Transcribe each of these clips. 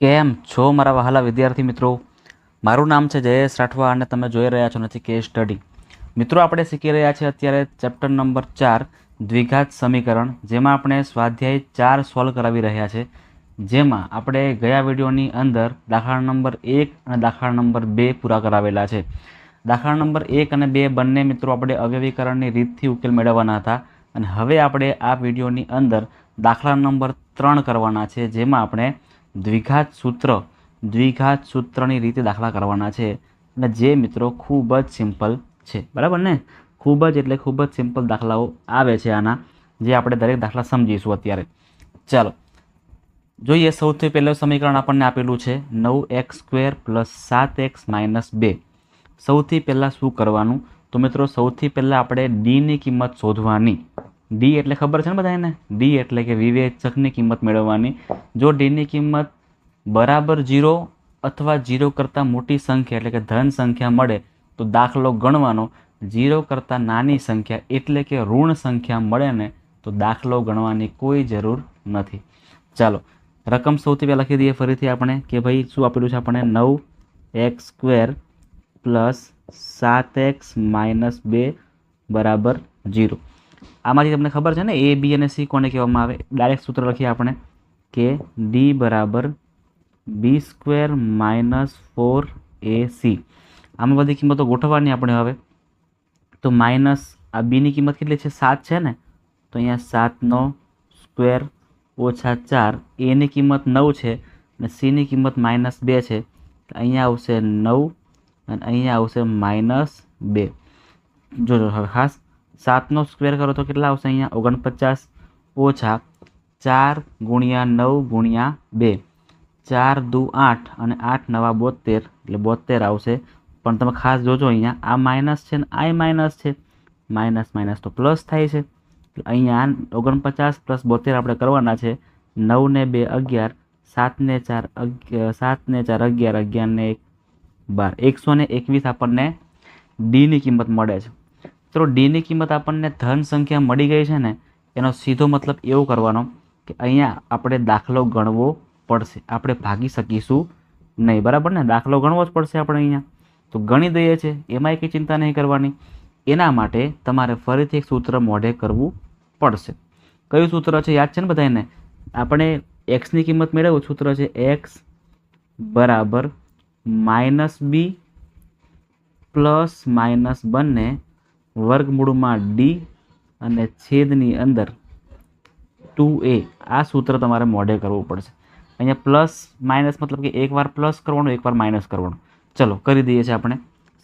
કેમ છો મારા વહાલા વિદ્યાર્થી મિત્રો? મારું નામ છે જયેશ રાઠવા અને તમે જોઈ રહ્યા છો નથી કે સ્ટડી. મિત્રો, આપણે શીખી રહ્યા છીએ અત્યારે ચેપ્ટર નંબર 4 દ્વિઘાત સમીકરણ, જેમાં આપણે સ્વાધ્યાય 4 સોલ્વ કરાવી રહ્યા છે. જેમાં આપણે ગયા વિડીયોની અંદર દાખલા નંબર 1 અને દાખલા નંબર 2 પૂરા કરાવેલા છે. દાખલા નંબર 1 અને 2 બંને મિત્રો આપણે અવ્યવીકરણની રીતથી ઉકેલ મેળવવાના હતા, અને હવે આપણે આ વિડીયોની અંદર દાખલા નંબર 3 કરવાના છે, જેમાં આપણે દ્વિઘાત સૂત્રની રીતે દાખલા કરવાના છે. અને જે મિત્રો ખૂબ જ સિમ્પલ છે, બરાબર ને? ખૂબ જ એટલે ખૂબ જ સિમ્પલ દાખલાઓ આવે છે આના, જે આપણે દરેક દાખલા સમજીશું અત્યારે. ચાલો જોઈએ. સૌથી પહેલું સમીકરણ આપણને આપેલું છે 9x² + 7x - 2. સૌથી પહેલાં શું કરવાનું? તો મિત્રો સૌથી પહેલાં આપણે ડીની કિંમત શોધવાની. ડી એટલે ખબર છે ને બધાને? ડી એટલે કે વિવેચકની કિંમત મેળવવાની. જો ડીની કિંમત બરાબર 0 અથવા 0 કરતાં મોટી સંખ્યા એટલે કે ધન સંખ્યા મળે તો દાખલો ગણવાનો. 0 કરતાં નાની સંખ્યા એટલે કે ઋણ સંખ્યા મળે ને તો દાખલો ગણવાની કોઈ જરૂર નથી. ચાલો, રકમ સૌથી પહેલાં લખી દઈએ ફરીથી આપણે કે ભાઈ શું આપેલું છે આપણે 9x² + 7x - 2 = 0. આમાંથી તમને ખબર છે ને એ, બી અને સી કોને કહેવામાં આવે? ડાયરેક્ટ સૂત્ર લખીએ આપણે કે ડી બરાબર b² - 4ac. આમાં બધી કિંમતો ગોઠવવાની આપણે હવે. તો માઇનસ આ બીની કિંમત કેટલી છે? 7 છે ને, તો અહીંયા 7 નો સ્ક્વેર ઓછા 4. એની કિંમત 9 છે અને સીની કિંમત -2 છે. અહીંયા આવશે 9 અને અહીંયા આવશે -2. જોજો હવે ખાસ 7 નો સ્ક્વેર કરો તો કેટલા આવશે? અહીંયા 49 ઓછા 4 × 9 × 2. 4 × 2 = 8 અને 8 × 9 = 72, એટલે 72 આવશે. પણ તમે ખાસ જોજો અહીંયા આ માઇનસ છે ને આ માઇનસ છે, માઇનસ તો પ્લસ થાય છે. અહીંયા 49 + 72 આપણે કરવાના છે. 9 ને 2 11, 7 ને 4 11, 11 ને 1 12, 121 આપણને ડીની કિંમત મળે છે. તો ડીની કિંમત આપણને ધન સંખ્યા મળી ગઈ છે ને, એનો સીધો મતલબ એવો કરવાનો કે અહીંયા આપણે દાખલો ગણવો પડશે, આપણે ભાગી શકીશું નહીં, બરાબર ને? દાખલો ગણવો જ પડશે આપણે અહીંયા. તો ગણી દઈએ છે, એમાંય કંઈ ચિંતા નહીં કરવાની. એના માટે તમારે ફરીથી એક સૂત્ર મોઢે કરવું પડશે. કયું સૂત્ર છે? યાદ છે ને બધાને? આપણે એક્સની કિંમત મેળવવું. સૂત્ર છે x બરાબર -b ± બંને વર્ગમૂળમાં d અને છેદની અંદર 2a. આ સૂત્ર તમારે મોઢે કરવું પડશે. અહીંયા પ્લસ માઇનસ મતલબ કે એકવાર પ્લસ કરવાનું, એકવાર માઇનસ કરવાનું. ચલો કરી દઈએ છીએ આપણે.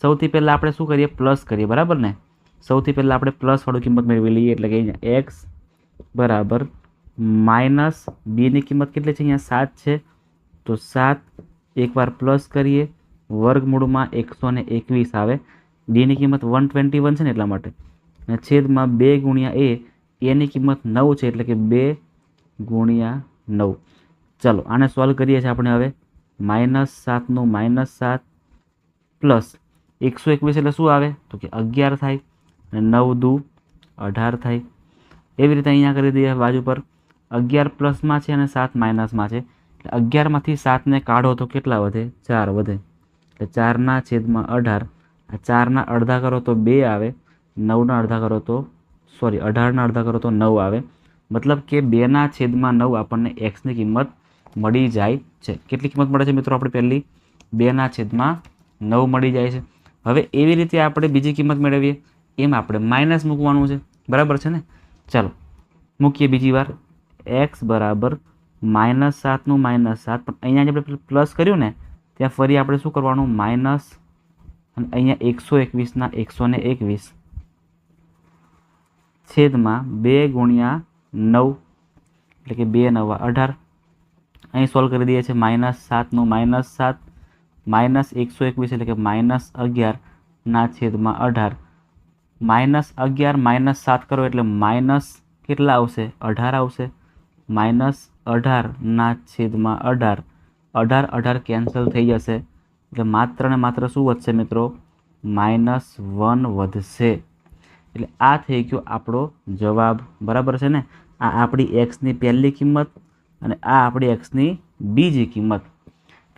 સૌથી પહેલાં આપણે શું કરીએ? પ્લસ કરીએ, બરાબર ને? સૌથી પહેલાં આપણે પ્લસવાળું કિંમત મેળવી લઈએ. એટલે કે અહીંયા x બરાબર -bની કિંમત કેટલી છે? અહીંયા 7 છે, તો 7 એકવાર પ્લસ કરીએ, વર્ગમૂળમાં 121 આવે. ડીની કિંમત 121 છે ને એટલા માટે, અને છેદમાં 2 × a. એની કિંમત 9 છે એટલે કે 2 × 9. ચાલો આને સોલ્વ કરીએ છીએ આપણે હવે. -7 નું -7 પ્લસ 121 એટલે શું આવે? તો કે 11 થાય, અને 9 × 2 = 18 થાય. એવી રીતે અહીંયા કરી દઈએ બાજુ પર. 11 પ્લસમાં છે અને 7 માઇનસમાં છે, એટલે 11માંથી 7ને કાઢો તો કેટલા વધે? 4 વધે. એટલે 4/18. આ 4ના અડધા કરો તો 2 આવે, 9ના અડધા કરો તો 18ના અડધા કરો તો 9 આવે. મતલબ કે 2/9 આપણને એક્સની કિંમત મળી જાય છે. કેટલી કિંમત મળે છે મિત્રો? આપણે પહેલી 2/9 મળી જાય છે. હવે એવી રીતે આપણે બીજી કિંમત મેળવીએ, એમ આપણે માઇનસ મૂકવાનું છે, બરાબર છે ને? ચાલો મૂકીએ બીજી વાર. x બરાબર -7 નું -7, પણ અહીંયા જે આપણે પ્લસ કર્યું ને ત્યાં ફરી આપણે શું કરવાનું? માઇનસ, અને અહીંયા 121ના 121 છેદમાં 2 × 9 એટલે કે 2 × 9 = 18. અહીં સોલ્વ કરી દઈએ છીએ. -7 નું -7 -121 એટલે કે -11 ના છેદમાં 18. -11 - 7 કરો એટલે માઇનસ કેટલા આવશે? 18 આવશે. -18 ના છેદમાં 18. 18 કેન્સલ થઈ જશે, એટલે માત્ર ને માત્ર શું વધશે મિત્રો? -1 વધશે. એટલે આ થઈ ગયો આપણો જવાબ, બરાબર છે ને? આ આપણી એક્સની પહેલી કિંમત અને આ આપણી એક્સની બીજી કિંમત.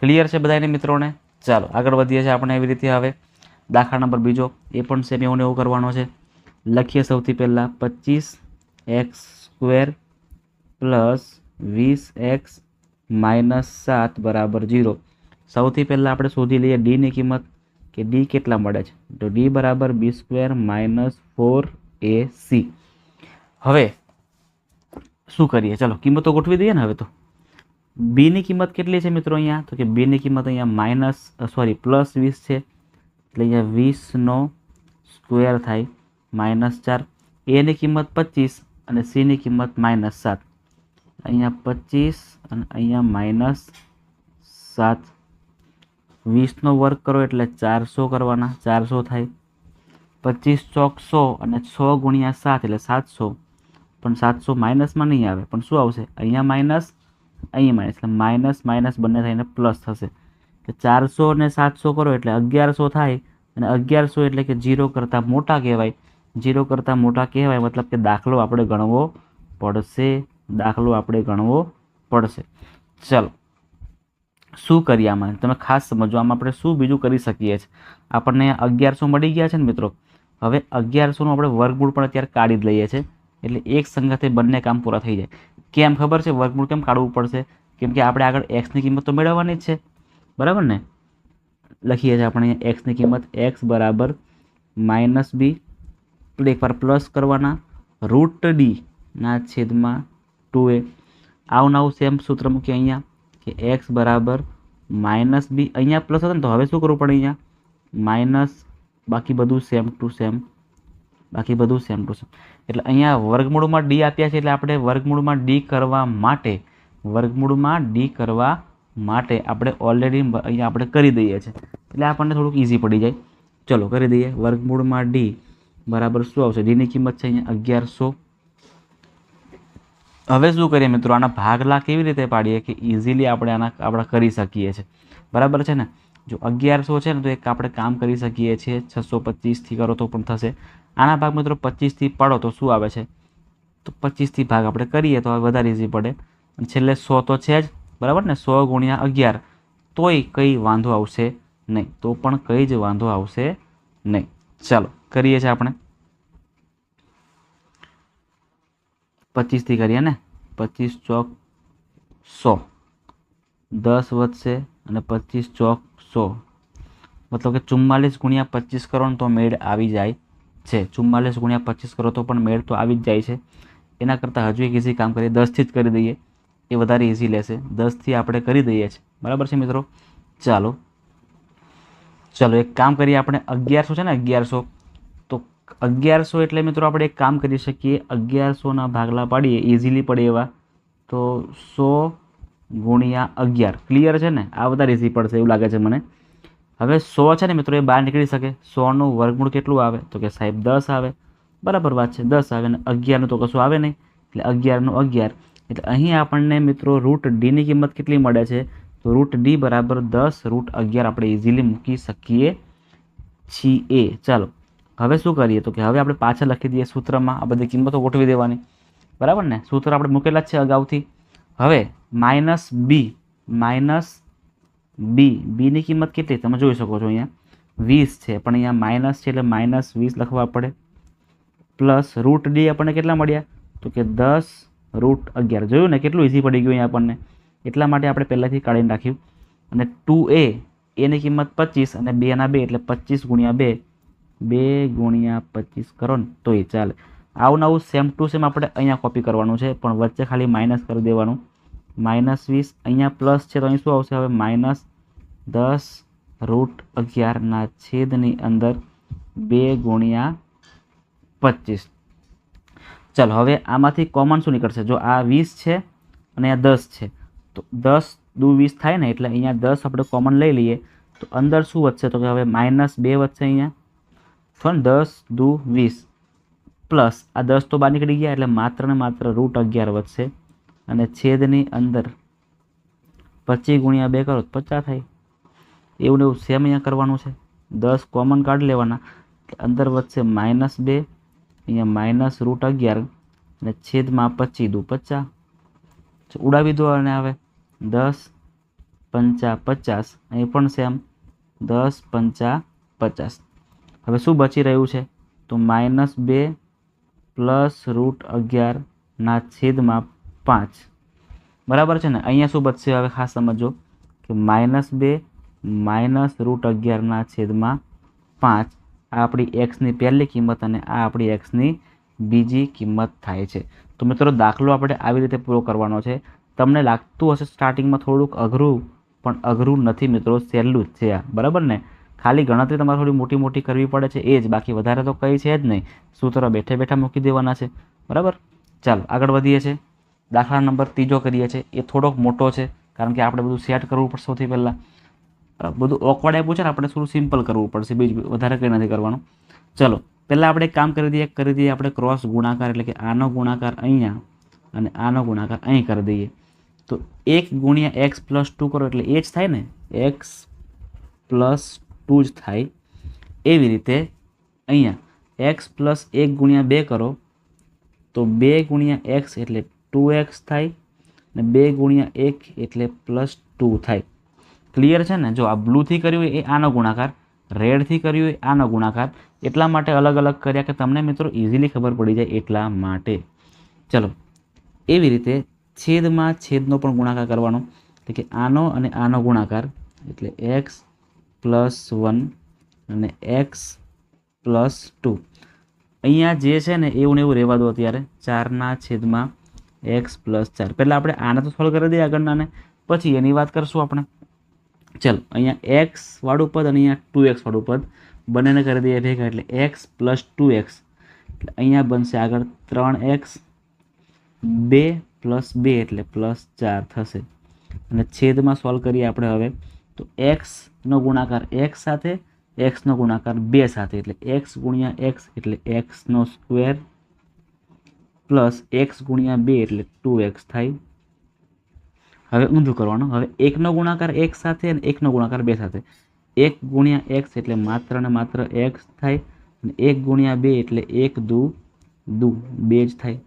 ક્લિયર છે બધાને મિત્રોને? ચાલો આગળ વધીએ છીએ આપણે એવી રીતે. હવે દાખલા નંબર બીજો, એ પણ સેમ એવું ને એવું કરવાનો છે. લખીએ સૌથી પહેલાં 25x² પ્લસ 20x -7 બરાબર 0. સૌથી પહેલાં આપણે શોધી લઈએ ડીની કિંમત, કે ડી કેટલા મળે છે. તો ડી બરાબર b² - 4ac. હવે શું કરીએ, ચલો કિંમતો ગોઠવી દઈએ ને. હવે તો બીની કિંમત કેટલી છે મિત્રો અહીંયા, તો કે બીની કિંમત અહીંયા +20 છે, એટલે અહીંયા 20નો સ્ક્વેર થાય -4. એની કિંમત 25 અને સીની કિંમત -7. અહીંયા 25 અને અહીંયા -7. 20નો વર્ગ કરો એટલે 400 કરવાના, 400 થાય. 25 ચોક 100 અને 6 ગુણ્યા 7 એટલે 700. પણ 700 માઇનસમાં નહીં આવે, પણ શું આવશે, અહીંયા માઇનસ, અહીંયા માઇનસ, એટલે માઇનસ માઇનસ બંને થઈને પ્લસ થશે. કે 400 અને 700 કરો એટલે 1100 થાય, અને 1100 એટલે કે 0 કરતાં મોટા કહેવાય. 0 કરતાં મોટા કહેવાય મતલબ કે દાખલો આપણે ગણવો પડશે, દાખલો આપણે ગણવો પડશે. ચલો શું કરીએ આમાં, તમે ખાસ સમજો. આમાં આપણે શું બીજું કરી શકીએ છીએ. આપણને 1100 મળી ગયા છે ને મિત્રો. હવે 1100નું આપણે વર્ગમૂળ પણ અત્યારે કાઢી જ લઈએ છીએ, એટલે એક સંગાથે બંને કામ પૂરા થઈ જાય. કેમ ખબર છે વર્ગમૂળ કેમ કાઢવું પડશે? કેમ કે આપણે આગળ એક્સની કિંમત તો મેળવવાની જ છે, બરાબર ને. લખીએ છીએ આપણે એક્સની કિંમત, x બરાબર -b, એકવાર પ્લસ કરવાના, √d/2a. આવું નવું સેમ સૂત્ર મૂકીએ અહીંયા, કે x બરાબર -b. અહીંયા પ્લસ હતો ને, તો હવે શું કરવું પડે, અહીંયા માઇનસ, બાકી બધું સેમ ટુ સેમ, બાકી બધું સેમ ટુ સેમ. એટલે અહીંયા વર્ગમૂળમાં ડી આપ્યા છે, એટલે આપણે વર્ગમૂળમાં ડી કરવા માટે, વર્ગમૂળમાં ડી કરવા માટે આપણે ઓલરેડી અહીંયા આપણે કરી દઈએ છીએ, એટલે આપણને થોડુંક ઇઝી પડી જાય. ચલો કરી દઈએ. વર્ગમૂળમાં ડી બરાબર શું આવશે, ડીની કિંમત છે અહીંયા 1100. હવે શું કરીએ મિત્રો, આના ભાગલા કેવી રીતે પાડીએ કે ઇઝીલી આપણે કરી શકીએ છીએ, બરાબર છે ને. જો 1100 છે ને, તો એક આપણે કામ કરી શકીએ છીએ, 625થી કરો તો પણ થશે. આના ભાગ મિત્રો 25થી પાડો તો શું આવે છે, તો 25થી ભાગ આપણે કરીએ તો વધારે ઇઝી પડે. અને છેલ્લે 100 તો છે જ, બરાબર ને. 100 ગુણ્યા 11, તોય કંઈ વાંધો આવશે નહીં, તો પણ કંઈ જ વાંધો આવશે નહીં. ચાલો કરીએ છીએ આપણે 25થી કરીએ ને. 25 ચોક 100, 10 વધશે અને 25 ચોક 100, મતલબ કે 44 ગુણ્યા 25 કરો ને તો મેળ આવી જાય છે. 44 ગુણ્યા 25 કરો તો પણ મેળ તો આવી જ જાય છે. એના કરતાં હજુ એક ઇઝી કામ કરીએ, 10થી જ કરી દઈએ, એ વધારે ઇઝી લેશે. 10થી આપણે કરી દઈએ છીએ, બરાબર છે મિત્રો. ચાલો એક કામ કરીએ આપણે. 1100 છે ને, 1100, તો 1100 એટલે મિત્રો આપણે એક કામ કરી શકીએ, 1100ના ભાગલા પાડીએ, ઇઝીલી પડે એવા. તો 100 ગુણ્યા 11, ક્લિયર છે ને. આ વધારે ઇઝી પડશે એવું લાગે છે મને. હવે 100 છે ને મિત્રો, એ બહાર નીકળી શકે. 100નું વર્ગમૂળ કેટલું આવે, તો કે સાહેબ 10 આવે, બરાબર વાત છે, 10 આવે. અને 11નું તો કશું આવે નહીં, એટલે 11નું 11. એટલે અહીં આપણને મિત્રો √d ની કિંમત કેટલી મળે છે, તો √d બરાબર 10 √11 આપણે ઇઝીલી મૂકી શકીએ છીએ. ચાલો હવે શું કરીએ, તો કે હવે આપણે પાછળ લખી દઈએ સૂત્રમાં, આ બધી કિંમતો ગોઠવી દેવાની, બરાબર ને. સૂત્ર આપણે મૂકેલા જ છે અગાઉથી. હવે -b ની કિંમત કેટલી તમે જોઈ શકો છો, અહીંયા 20 છે, પણ અહીંયા માઇનસ છે એટલે -20 લખવા પડે. પ્લસ √d આપણને કેટલા મળ્યા, તો કે 10 √11. જોયું ને કેટલું ઇઝી પડી ગયું અહીંયા આપણને. એટલા માટે આપણે પહેલાંથી કાઢીને રાખ્યું. અને 2a, એની કિંમત 25 અને 2ના 2 એટલે 25 ગુણ્યા 2, 2 ગુણ્યા 25 કરો ને તો એ ચાલે. આવું નવું સેમ ટુ સેમ આપણે અહીંયા કોપી કરવાનું છે, પણ વચ્ચે ખાલી માઇનસ કરી દેવાનું. -20, અહીંયા પ્લસ છે તો અહીં શું આવશે હવે, -10 √11 છેદની અંદર 2 ગુણ્યા 25. ચાલો હવે આમાંથી કોમન શું નીકળશે, જો આ 20 છે અને આ 10 છે, તો 10 દુ 20 થાય ને, એટલે અહીંયા 10 આપણે કોમન લઈ લઈએ, તો અંદર શું વધશે, તો કે હવે -2 વધશે અહીંયા. તો 10 દુ 20 પ્લસ આ 10 તો બહાર નીકળી ગયા, એટલે માત્ર ને માત્ર √11 વધશે. અને છેદની અંદર 25 ગુણ્યા 2 કરો તો 50 થાય. એવું ને એવું સેમ અહીંયા કરવાનું છે. 10 કોમન કાઢી લેવાના, અંદર વધશે -2, અહીંયા -√11 અને છેદમાં 25 દુ 50. ઉડાવી દો અને હવે 10 પંચા 50, અહીં પણ સેમ 10 પંચા 50. હવે શું બચી રહ્યું છે? તો -2 પ્લસ √11/5. બરાબર છે ને? અહીંયા શું બચશે હવે ખાસ સમજો કે -2 માઇનસ √11/5 આ આપણી એક્સની પહેલી કિંમત અને આ આપણી એક્સની બીજી કિંમત થાય છે. તો મિત્રો દાખલો આપણે આવી રીતે પૂરો કરવાનો છે. તમને લાગતું હશે સ્ટાર્ટિંગમાં થોડુંક અઘરું, પણ અઘરું નથી મિત્રો, સહેલું જ છે આ. બરાબર ને? ખાલી ગણતરી તમારે થોડી મોટી મોટી કરવી પડે છે એ જ, બાકી વધારે તો કંઈ છે જ નહીં. સૂત્રો બેઠે બેઠા મૂકી દેવાના છે. બરાબર? ચાલો આગળ વધીએ છીએ. દાખલા નંબર 3 કરીએ છીએ. એ થોડોક મોટો છે કારણ કે આપણે બધું સેટ કરવું પડશે સૌથી પહેલાં. બધું ઓકવર્ડ આપ્યું છે ને, આપણે થોડું સિમ્પલ કરવું પડશે, બીજું વધારે કંઈ નથી કરવાનું. ચલો પહેલાં આપણે એક કામ કરી દઈએ આપણે ક્રોસ ગુણાકાર, એટલે કે આનો ગુણાકાર અહીંયા અને આનો ગુણાકાર અહીં કરી દઈએ. તો 1 ગુણ્યા x પ્લસ 2 કરો એટલે એ જ થાય ને, x પ્લસ 2 જ થાય. એવી રીતે અહીંયા x પ્લસ 1 ગુણ્યા 2 કરો તો 2 ગુણ્યા x એટલે 2x થાય અને 2 ગુણ્યા 1 એટલે +2 થાય. ક્લિયર છે ને? જો આ બ્લુથી કર્યું એ આનો ગુણાકાર, રેડથી કર્યું એ આનો ગુણાકાર, એટલા માટે અલગ અલગ કર્યા કે તમને મિત્રો ઇઝીલી ખબર પડી જાય એટલા માટે. ચલો એવી રીતે છેદમાં છેદનો પણ ગુણાકાર કરવાનો, એટલે કે આનો અને આનો ગુણાકાર, એટલે x પ્લસ 1 અને x પ્લસ 2. અહીંયા જે છે ને એવું ને એવું રહેવા દો અત્યારે. 4/x plus 4. પહેલાં આપણે આને તો સોલ્વ કરી દઈએ આગળનાને, પછી એની વાત કરશું આપણે. ચલો અહીંયા x વાળું પદ અને અહીંયા 2x વાળું પદ બંનેને કરી દઈએ ભેગા, એટલે x પ્લસ 2x. એટલે અહીંયા બનશે આગળ 3x, 2 પ્લસ 2 એટલે +4 થશે. અને છેદમાં સોલ્વ કરીએ આપણે હવે. તો xનો ગુણાકાર x સાથે, xનો ગુણાકાર 2 સાથે, એટલે x ગુણ્યા x એટલે x² પ્લસ x ગુણ્યા 2 એટલે 2x થાય. હવે ઊંધું કરવાનું. હવે 1નો ગુણાકાર x સાથે અને 1નો ગુણાકાર 2 સાથે. 1 ગુણ્યા x એટલે માત્ર ને માત્ર x થાય અને 1 ગુણ્યા 2 એટલે 1 દુ 2 જ થાય.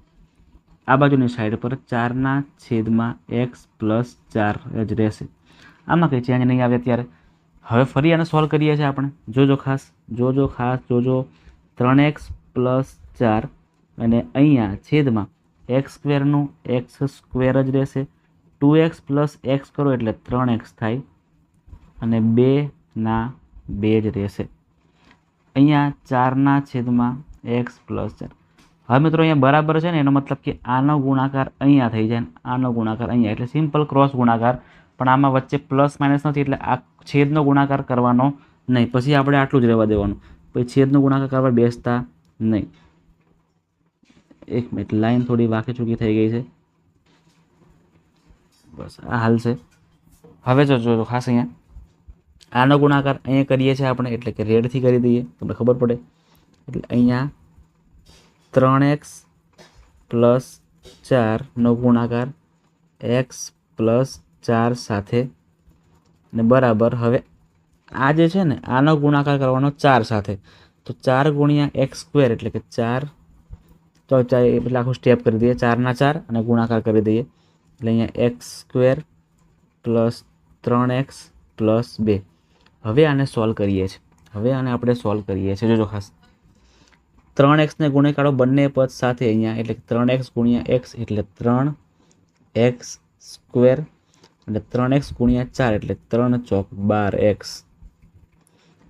આ બાજુની સાઈડ પર 4/x પ્લસ 4 જ રહેશે. આમાં કંઈ ચેન્જ નહીં આવે અત્યારે. હવે ફરી આને સોલ્વ કરીએ છીએ આપણે. જોજો ખાસ 3x પ્લસ 4 અને અહીંયા છેદમાં x² x² જ રહેશે. 2x પ્લસ x કરો એટલે 3x થાય અને 2/2 જ રહેશે. અહીંયા 4/x પ્લસ 4. હવે મિત્રો અહીંયા બરાબર છે ને, એનો મતલબ કે આનો ગુણાકાર અહીંયા થઈ જાય, આનો ગુણાકાર અહીંયા, એટલે સિમ્પલ ક્રોસ ગુણાકાર. પણ આમાં વચ્ચે પ્લસ માઇનસ નથી, એટલે આ છેદનો ગુણાકાર કરવાનો નહીં. પછી આપણે આટલું જ રહેવા દેવાનું, પછી છેદનો ગુણાકાર કરવા બેસતા નહીં. એક મિનિટ, લાઈન થોડી વાંકી ચૂકી થઈ ગઈ છે. બસ આ હાલ છે. હવે જો ખાસ અહીંયા આનો ગુણાકાર અહીંયા કરીએ છીએ આપણે, એટલે કે રેડથી કરી દઈએ, તમને ખબર પડે. એટલે અહીંયા 3x પ્લસ 4નો ગુણાકાર x પ્લસ 4 સાથે ને બરાબર. હવે આ જે છે ને આનો ગુણાકાર કરવાનો 4 સાથે, તો 4 ગુણ્યા x² એટલે કે 4, તો એટલે આખું સ્ટેપ કરી દઈએ. 4/4 અને ગુણાકાર કરી દઈએ, એટલે અહીંયા x² પ્લસ 3x પ્લસ 2. હવે આને સોલ્વ કરીએ છીએ. જોજો ખાસ 3xને ગુણાકારો બંને પદ સાથે અહીંયા, એટલે 3x ગુણ્યા x એટલે 3x² એટલે 3x ગુણ્યા 4 એટલે 3 ચોક 12x.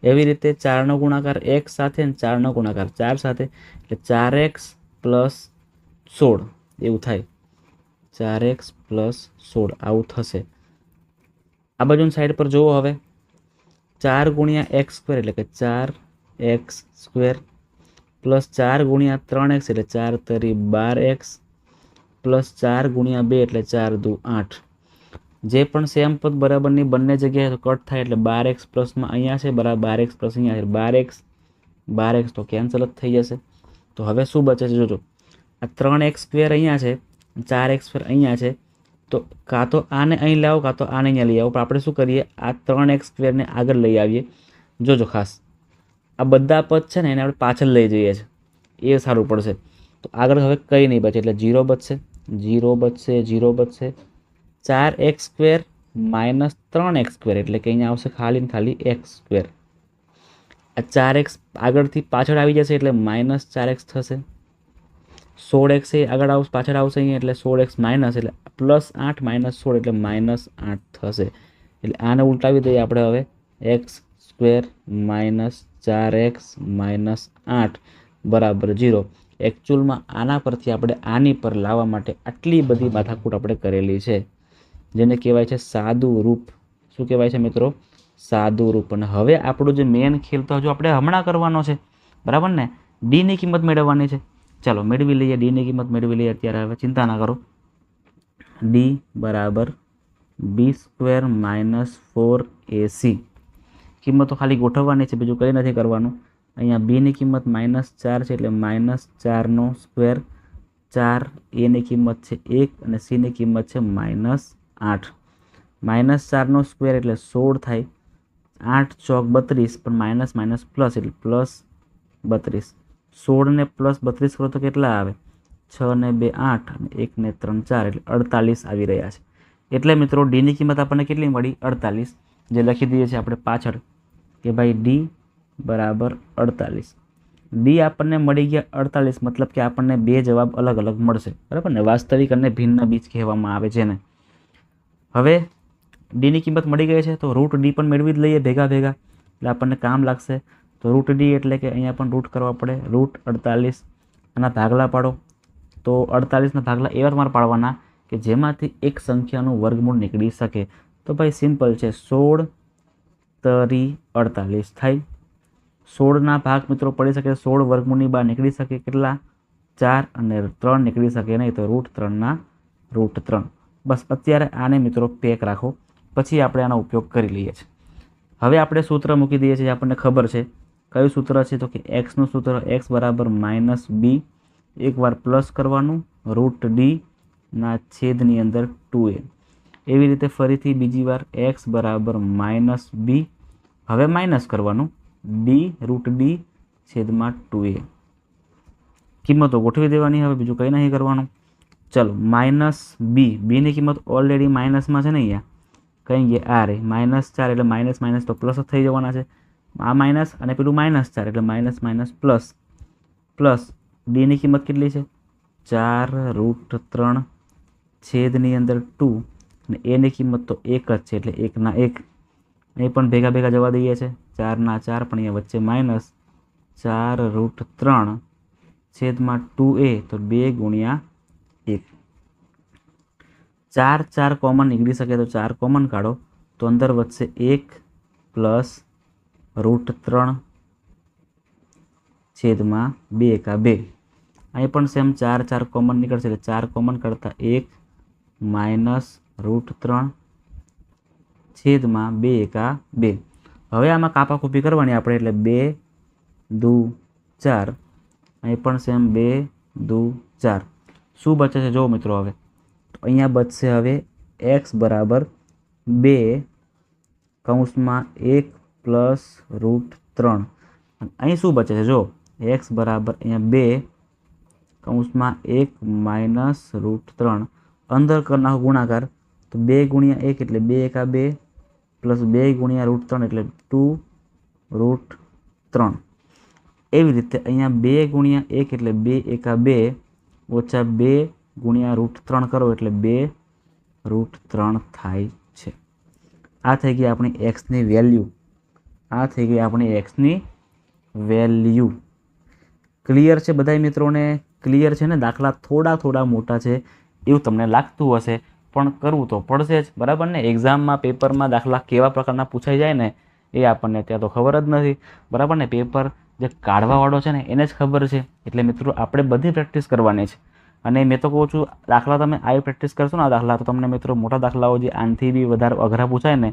એવી રીતે 4નો ગુણાકાર x સાથે અને 4નો ગુણાકાર 4 સાથે, એટલે 4x પ્લસ 16 એવું થાય. 4x પ્લસ 16 આવું થશે. આ બાજુની સાઈડ પર જુઓ. હવે 4 ગુણ્યા x² એટલે કે 4x² પ્લસ 4 ગુણ્યા 3x એટલે 4 તરી 12x પ્લસ 4 ગુણ્યા 2 એટલે 4 દુ 8. જે પણ સેમ પદ બરાબરની બંને જગ્યાએ કટ થાય, એટલે 12x પ્લસમાં અહીંયા છે બરાબર, 12x પ્લસ અહીંયા છે 12x તો કેન્સલ જ થઈ જશે. તો હવે શું બચે છે જોજો. આ 3x² અહીંયા છે, 4x² અહીંયા છે, તો કાં તો આને અહીં લાવો કાં તો આને અહીંયા લઈ આવો. પણ આપણે શું કરીએ, આ 3x² ને આગળ લઈ આવીએ. જોજો ખાસ આ બધા પદ છે ને એને આપણે પાછળ લઈ જઈએ છીએ, એ સારું પડશે. તો આગળ હવે કંઈ નહીં બચે, એટલે 0 બચશે. 4x² -3x² એટલે કે અહીંયા આવશે ખાલી ને ખાલી x². આ 4x આગળથી પાછળ આવી જશે એટલે -4x થશે. 16x એ આગળ પાછળ આવશે અહીંયા એટલે 16x માઇનસ એટલે +8 - 16 એટલે -8 થશે. એટલે આને ઉલટાવી દઈએ આપણે હવે x² - 4x - 8 બરાબર 0. એકચ્યુઅલમાં આના પરથી આપણે આની પર લાવવા માટે આટલી બધી માથાકૂટ આપણે કરેલી છે, જેને કહેવાય છે સાદું રૂપ. શું કહેવાય છે મિત્રો? સાદું રૂપ. અને હવે આપણું જે મેન ખેલ તો હજુ આપણે હમણાં કરવાનો છે, બરાબર ને? ડીની કિંમત મેળવવાની છે. ચાલો મેળવી લઈએ, ડીની કિંમત મેળવી લઈએ. અત્યારે હવે ચિંતા ના કરો. ડી બરાબર b² - 4ac. કિંમત તો ખાલી ગોઠવવાની છે, બીજું કંઈ નથી કરવાનું. અહીંયા બીની કિંમત -4 છે એટલે -4નો સ્ક્વેર. 4 એની કિંમત છે 1 અને સીની કિંમત છે -8. -4નો સ્ક્વેર એટલે 16 થાય. 8 ચોક 32 પણ માઇનસ માઇનસ પ્લસ એટલે +32. 16 ને +32 કરો તો કેટલા આવે? 6 ને 2 8 અને 1 ને 3 4 એટલે 48 આવી રહ્યા છે. એટલે મિત્રો ડીની કિંમત આપણને કેટલી મળી? 48. જે લખી દઈએ છીએ આપણે પાછળ કે ભાઈ ડી બરાબર 48. ડી આપણને મળી ગયા 48, મતલબ કે આપણને બે જવાબ અલગ અલગ મળશે, બરાબર ને? વાસ્તવિક અને ભિન્ન બીજ કહેવામાં આવે છે ને. હવે ડીની કિંમત મળી ગઈ છે તો રૂટ ડી પણ મેળવી જ લઈએ ભેગા ભેગા, એટલે આપણને કામ લાગશે. તો રૂટ ડી એટલે કે અહીંયા પણ રૂટ કરવા પડે. રૂટ 48 આના ભાગલા પાડો. તો 48ના ભાગલા એવા તમારે પાડવાના કે જેમાંથી એક સંખ્યાનું વર્ગમૂળ નીકળી શકે. તો ભાઈ સિમ્પલ છે, 16 તરી 48 થાય. 16ના ભાગ મિત્રો પડી શકે, 16 વર્ગમૂળની બહાર નીકળી શકે કેટલા? 4 અને 3 નીકળી શકે નહીં, તો √3 √3. બસ અત્યારે આને મિત્રો પેક રાખો, પછી આપણે આનો ઉપયોગ કરી લઈએ છીએ. હવે આપણે સૂત્ર મૂકી દઈએ છીએ, આપણને ખબર છે કયું સૂત્ર છે, તો કે એક્સનું સૂત્ર x બરાબર -b. એકવાર પ્લસ કરવાનું √d ના છેદની અંદર 2a. એવી રીતે ફરીથી બીજી વાર x બરાબર -b. હવે માઇનસ કરવાનું d√d છેદમાં 2a. કિંમતો ગોઠવી દેવાની, હવે બીજું કંઈ નહીં કરવાનું. ચલો -b. બીની કિંમત ઓલરેડી માઇનસમાં છે ને, અહીંયા કંઈ ગયા આ રે -4 એટલે માઇનસ માઇનસ તો પ્લસ જ થઈ જવાના છે. આ માઇનસ અને પેલું -4 એટલે માઇનસ માઇનસ પ્લસ. પ્લસ ડીની કિંમત કેટલી છે? 4√3 છેદની અંદર 2 અને એની કિંમત તો 1 જ છે એટલે 1 ના 1. અહીં પણ ભેગા ભેગા જવા દઈએ છે. 4 ના 4 પણ અહીંયા વચ્ચે માઇનસ. 4√3 છેદમાં 2a તો 2 ગુણ્યા 1. 4 4 કોમન નીકળી શકે તો 4 કોમન કાઢો તો અંદર વધશે 1 પ્લસ √3 છેદમાં 2 એકા 2. અહીં પણ સેમ 4 4 કોમન નીકળશે એટલે 4 કોમન કાઢતા 1 માઇનસ √3 છેદમાં 2 એકા 2. હવે આમાં કાપાકૂપી કરવાની આપણે એટલે 2 દુ 4. અહીં પણ સેમ 2 દુ 4. શું બચે છે જો મિત્રો? હવે તો અહીંયા બચશે હવે x બરાબર 2 કૌંસમાં 1 પ્લસ √3. અને અહીં શું બચે છે જો? x બરાબર અહીંયા 2 કૌંસમાં 1 માઇનસ √3. અંદર કરી નાખો ગુણાકાર તો 2 ગુણ્યા 1 એટલે 2 એકા 2 પ્લસ 2 ગુણ્યા √3 એટલે 2√3. એવી રીતે અહીંયા 2 ગુણ્યા 1 એટલે 2 એકા 2 ઓછા 2 ગુણ્યા √3 કરો એટલે 2√3 થાય છે. આ થઈ ગઈ આપણી એક્સની વેલ્યુ. આ થઈ ગઈ આપણી એક્સની વેલ્યુ. ક્લિયર છે બધા મિત્રોને? ક્લિયર છે ને? દાખલા થોડા મોટા છે એવું તમને લાગતું હશે, પણ કરવું તો પડશે જ, બરાબર ને? એક્ઝામમાં પેપરમાં દાખલા કેવા પ્રકારના પૂછાઈ જાય ને એ આપણને ત્યાં તો ખબર જ નથી, બરાબર ને? પેપર જે કાઢવાવાળો છે ને એને જ ખબર છે. એટલે મિત્રો આપણે બધી પ્રેક્ટિસ કરવાની છે. અને મેં તો કહું છું દાખલા તમે આવી પ્રેક્ટિસ કરશો ને દાખલા, તો તમને મિત્રો મોટા દાખલાઓ જે આનથી બી વધારે અઘરા પૂછાય ને,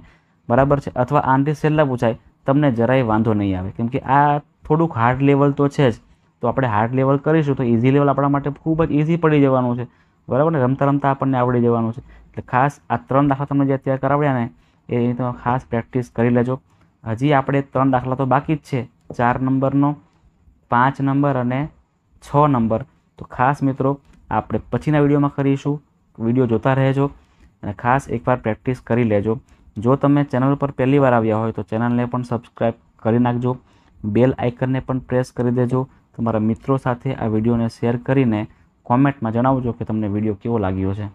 બરાબર છે, અથવા આનથી સહેલા પૂછાય, તમને જરાય વાંધો નહીં આવે. કેમ કે આ થોડુંક હાર્ડ લેવલ તો છે જ. તો આપણે હાર્ડ લેવલ કરીશું તો ઇઝી લેવલ આપણા માટે ખૂબ જ ઇઝી પડી જવાનું છે, બરાબર ને? રમતા રમતા આપણને આવડી જવાનું છે. એટલે ખાસ આ 3 દાખલા તમને જે અત્યારે કરાવ્યા ને એ તો ખાસ પ્રેક્ટિસ કરી લેજો. હજી આપણે 3 દાખલા તો બાકી જ છે, 4 નંબરનો, 5 નંબર અને 6 નંબર. તો ખાસ મિત્રો આપણે પછીના વિડીયોમાં કરીશું. વિડીયો જોતા રહેજો. અને ખાસ એકવાર પ્રેક્ટિસ કરી લેજો. જો તમે ચેનલ પર પહેલી વાર આવ્યા હોય તો ચેનલને પણ સબસ્ક્રાઈબ કરી નાખજો. બેલ આઇકનને પણ પ્રેસ કરી દેજો. તમારા મિત્રો સાથે આ વિડીયોને શેર કરીને કોમેન્ટમાં જણાવજો કે તમને વિડીયો કેવો લાગ્યો છે.